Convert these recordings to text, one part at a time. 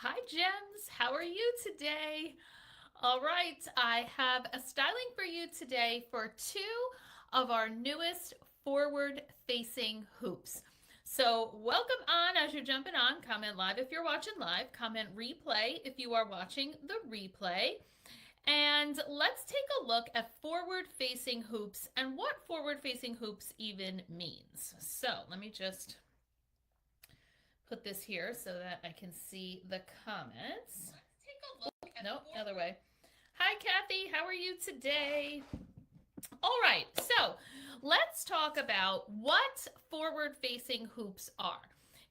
Hi, Gems. How are you today? All right, I have a styling for you today for two of our newest forward facing hoops. So, welcome on as you're jumping on. Comment live if you're watching live, comment replay if you are watching the replay. And let's take a look at forward facing hoops and what forward facing hoops even means. So, let me just put this here so that I can see the comments. Let's take a look at nope, other way. Hi, Kathy. How are you today? All right, so let's talk about what forward facing hoops are.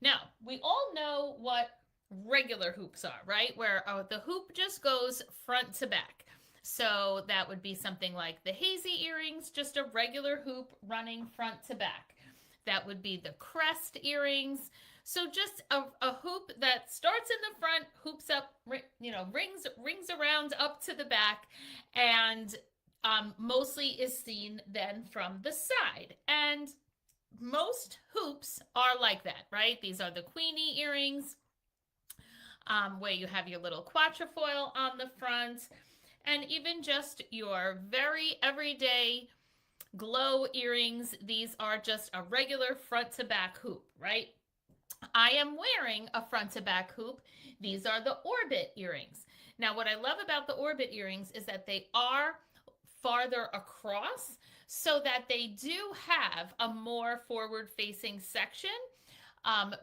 Now, we all know what regular hoops are, right? Where the hoop just goes front to back. So that would be something like the hazy earrings, just a regular hoop running front to back. That would be the crest earrings. So just a hoop that starts in the front, hoops up, rings around up to the back, and mostly is seen then from the side. And most hoops are like that, right? These are the queenie earrings, where you have your little quatrefoil on the front, and even just your very everyday glow earrings. These are just a regular front to back hoop, right? I am wearing a front to back hoop. These are the orbit earrings. Now, what I love about the orbit earrings is that they are farther across so that they do have a more forward facing section,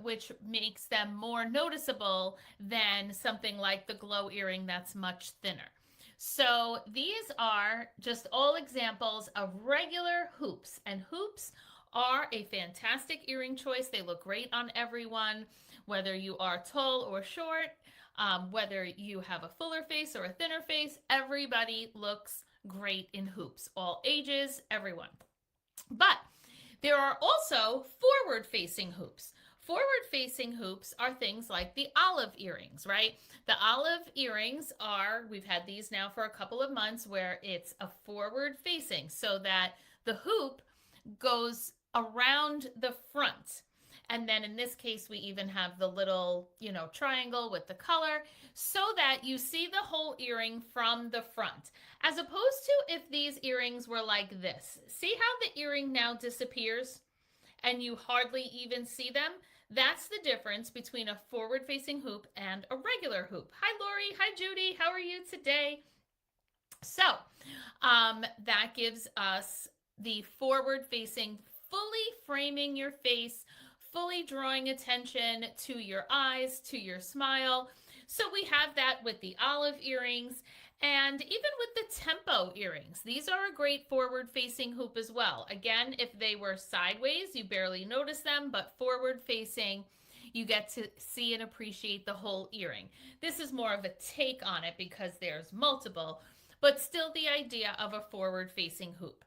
which makes them more noticeable than something like the glow earring that's much thinner. So these are just all examples of regular hoops, and hoops are a fantastic earring choice. They look great on everyone, whether you are tall or short, whether you have a fuller face or a thinner face, everybody looks great in hoops, all ages, everyone. But there are also forward facing hoops. Forward facing hoops are things like the olive earrings, right? The olive earrings are, we've had these now for a couple of months, where it's a forward facing so that the hoop goes around the front. And then in this case, we even have the little, triangle with the color so that you see the whole earring from the front. As opposed to if these earrings were like this. See how the earring now disappears and you hardly even see them? That's the difference between a forward-facing hoop and a regular hoop. Hi, Lori. Hi, Judy. How are you today? So that gives us the forward-facing, fully framing your face, fully drawing attention to your eyes, to your smile. So we have that with the olive earrings. And even with the tempo earrings, these are a great forward-facing hoop as well. Again, if they were sideways, you barely notice them, but forward-facing, you get to see and appreciate the whole earring. This is more of a take on it because there's multiple, but still the idea of a forward-facing hoop.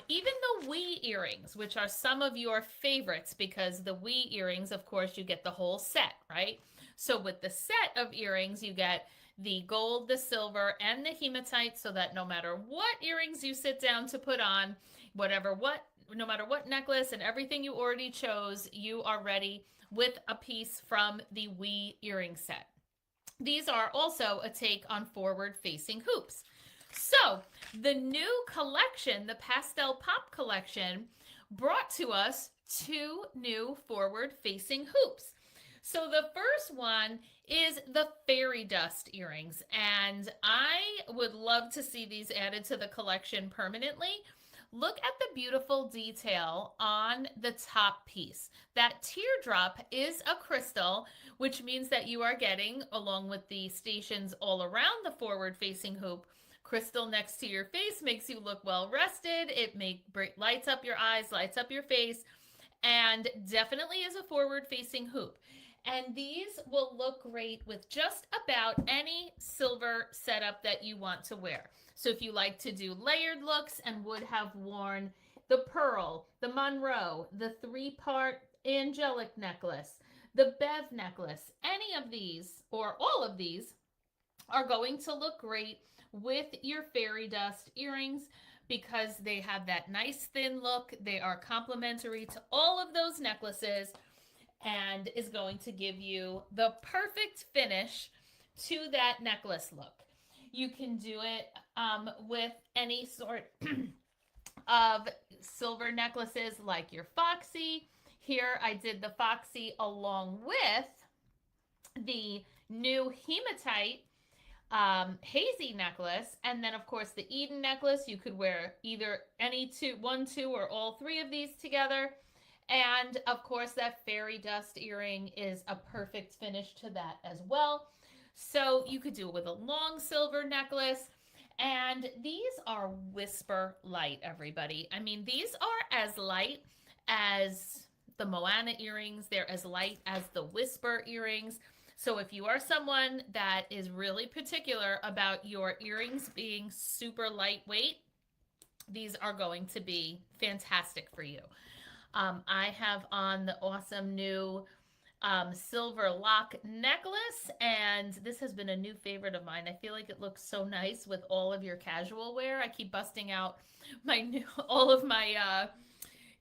Even the we earrings, which are some of your favorites, because the we earrings, of course, you get the whole set, right? So with the set of earrings, you get the gold, the silver, and the hematite, so that no matter what earrings you sit down to put on, no matter what necklace and everything you already chose, you are ready with a piece from the we earring set. These are also a take on forward-facing hoops. So the new collection, the Pastel Pop collection, brought to us two new forward-facing hoops. So the first one is the fairy dust earrings, and I would love to see these added to the collection permanently. Look at the beautiful detail on the top piece. That teardrop is a crystal, which means that you are getting, along with the stations all around the forward-facing hoop, crystal next to your face makes you look well rested. It lights up your eyes, lights up your face, and definitely is a forward-facing hoop. And these will look great with just about any silver setup that you want to wear. So if you like to do layered looks and would have worn the pearl, the Monroe, the three-part angelic necklace, the Bev necklace, any of these or all of these are going to look great with your fairy dust earrings because they have that nice thin look. They are complementary to all of those necklaces. and is going to give you the perfect finish to that necklace look. You can do it with any sort of silver necklaces like your Foxy. Here I did the Foxy along with the new hematite hazy necklace, and then of course the Eden necklace. You could wear either any two, one, two, or all three of these together. And of course, that fairy dust earring is a perfect finish to that as well. So you could do it with a long silver necklace. And these are whisper light, everybody. I mean, these are as light as the Moana earrings, they're as light as the whisper earrings. So if you are someone that is really particular about your earrings being super lightweight, these are going to be fantastic for you. I have on the awesome new silver lock necklace, and this has been a new favorite of mine. I feel like it looks so nice with all of your casual wear. I keep busting out all of my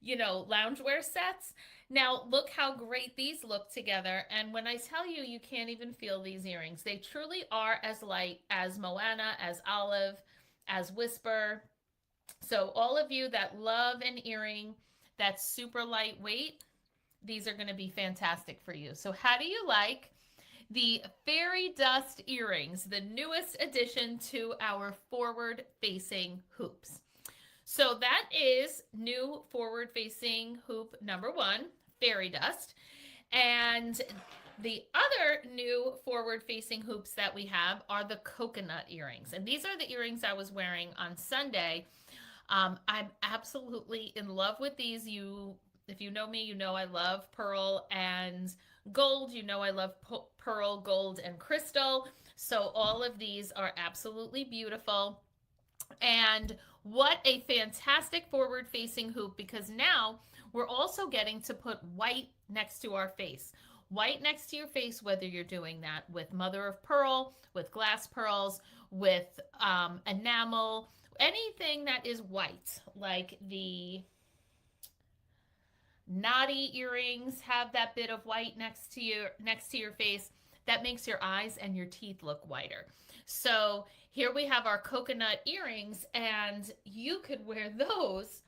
loungewear sets. Now, look how great these look together. And when I tell you, you can't even feel these earrings. They truly are as light as Moana, as Olive, as Whisper. So all of you that love an earring that's super lightweight, these are going to be fantastic for you. So how do you like the fairy dust earrings, the newest addition to our forward-facing hoops? So that is new forward-facing hoop number 1, fairy dust. And the other new forward-facing hoops that we have are the coconut earrings. And these are the earrings I was wearing on Sunday. I'm absolutely in love with these. If you know me, you know I love pearl and gold. You know I love pearl, gold, and crystal. So all of these are absolutely beautiful. And what a fantastic forward-facing hoop, because now we're also getting to put white next to our face. White next to your face, whether you're doing that with mother of pearl, with glass pearls, with enamel, anything that is white, like the knotty earrings have that bit of white next to your face. That makes your eyes and your teeth look whiter. So here we have our coconut earrings, and you could wear those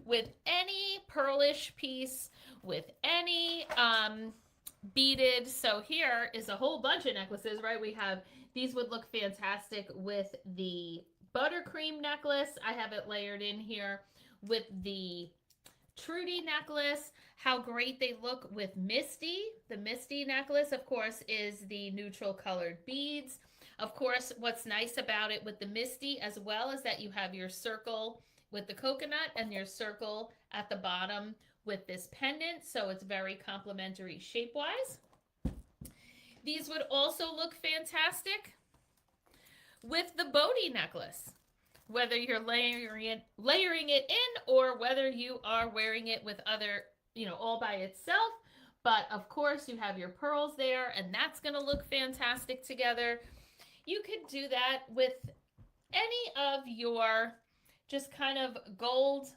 with any pearlish piece, with any beaded. So here is a whole bunch of necklaces, right? We have, these would look fantastic with the buttercream necklace. I have it layered in here with the Trudy necklace. How great they look with Misty. The Misty necklace, of course, is the neutral colored beads. Of course, what's nice about it with the Misty as well is that you have your circle with the coconut and your circle at the bottom with this pendant, so it's very complementary shape-wise. These would also look fantastic with the Bodhi necklace, whether you're layering it in or whether you are wearing it with other, all by itself. But of course you have your pearls there, and that's going to look fantastic together. You could do that with any of your just kind of gold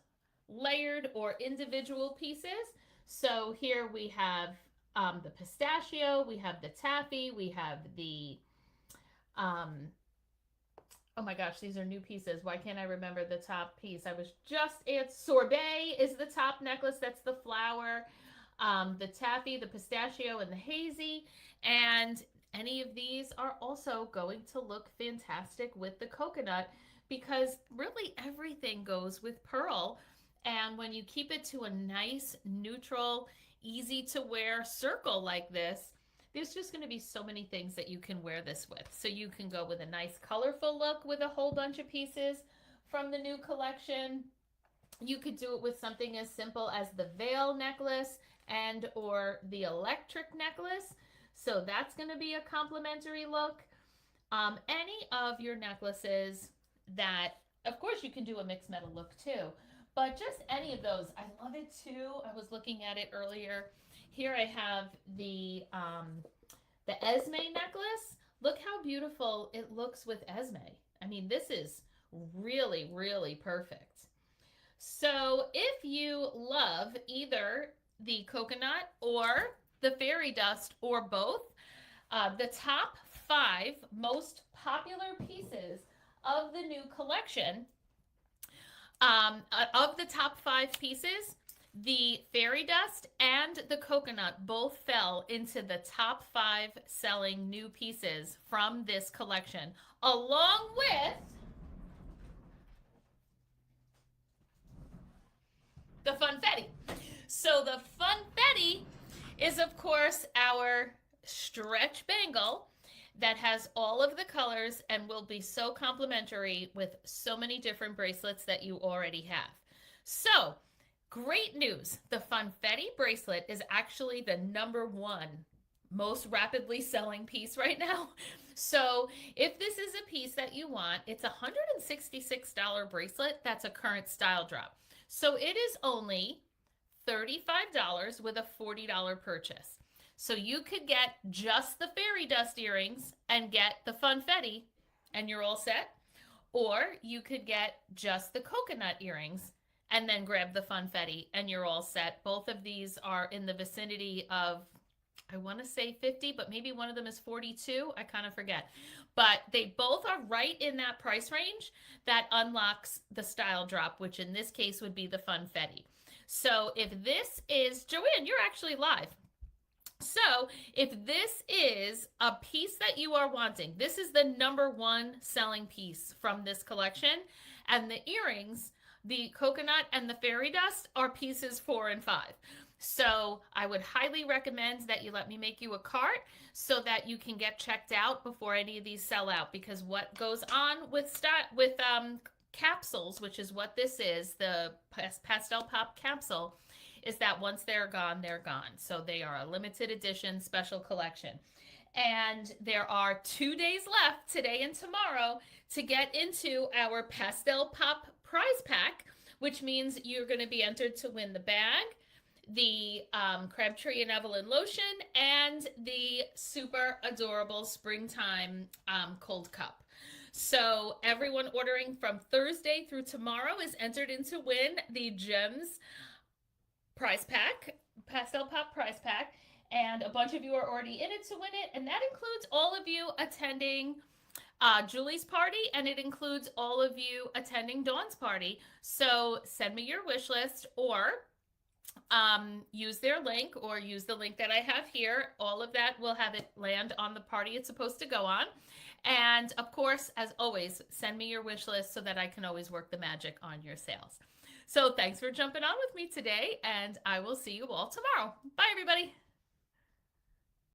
layered or individual pieces. So here we have the pistachio, we have the taffy, we have the oh my gosh, these are new pieces. Why can't I remember the top piece? I was just, it's sorbet is the top necklace. That's the flower. The taffy, the pistachio, and the hazy. And any of these are also going to look fantastic with the coconut, because really everything goes with pearl. And when you keep it to a nice, neutral, easy to wear circle like this, there's just going to be so many things that you can wear this with. So you can go with a nice colorful look with a whole bunch of pieces from the new collection. You could do it with something as simple as the veil necklace and or the electric necklace. So that's going to be a complementary look. Any of your necklaces that, of course, you can do a mixed metal look too, but just any of those. I love it too. I was looking at it earlier. Here I have the Esme necklace. Look how beautiful it looks with Esme. I mean, this is really, really perfect. So if you love either the coconut or the fairy dust, or both. The top 5 most popular pieces of the new collection, of the top 5 pieces, the fairy dust and the coconut both fell into the top 5 selling new pieces from this collection, along with the funfetti. So the funfetti is, of course, our stretch bangle that has all of the colors and will be so complementary with so many different bracelets that you already have. So, great news. The funfetti bracelet is actually the #1 most rapidly selling piece right now. So, if this is a piece that you want, it's a $166 bracelet. That's a current style drop. So, it is only $35 with a $40 purchase. So you could get just the fairy dust earrings and get the funfetti and you're all set. Or you could get just the coconut earrings and then grab the funfetti and you're all set. Both of these are in the vicinity of, I want to say 50, but maybe one of them is 42. I kind of forget. But they both are right in that price range that unlocks the style drop, which in this case would be the funfetti. So if this is, Joanne, you're actually live. So if this is a piece that you are wanting, this is the #1 selling piece from this collection. And the earrings, the coconut and the fairy dust, are pieces 4 and 5. So I would highly recommend that you let me make you a cart so that you can get checked out before any of these sell out. Because what goes on with capsules, which is what this is, the Pastel Pop capsule, is that once they're gone, they're gone. So they are a limited edition special collection. And there are 2 days left, today and tomorrow, to get into our Pastel Pop prize pack, which means you're going to be entered to win the bag, the Crabtree and Evelyn lotion, and the super adorable springtime cold cup. So everyone ordering from Thursday through tomorrow is entered in to win the Gems prize pack, Pastel Pop prize pack, and a bunch of you are already in it to win it, and that includes all of you attending Julie's party, and it includes all of you attending Dawn's party. So send me your wish list, or use their link, or use the link that I have here. All of that will have it land on the party it's supposed to go on. And of course, as always, send me your wish list so that I can always work the magic on your sales. So thanks for jumping on with me today, and I will see you all tomorrow. Bye, everybody.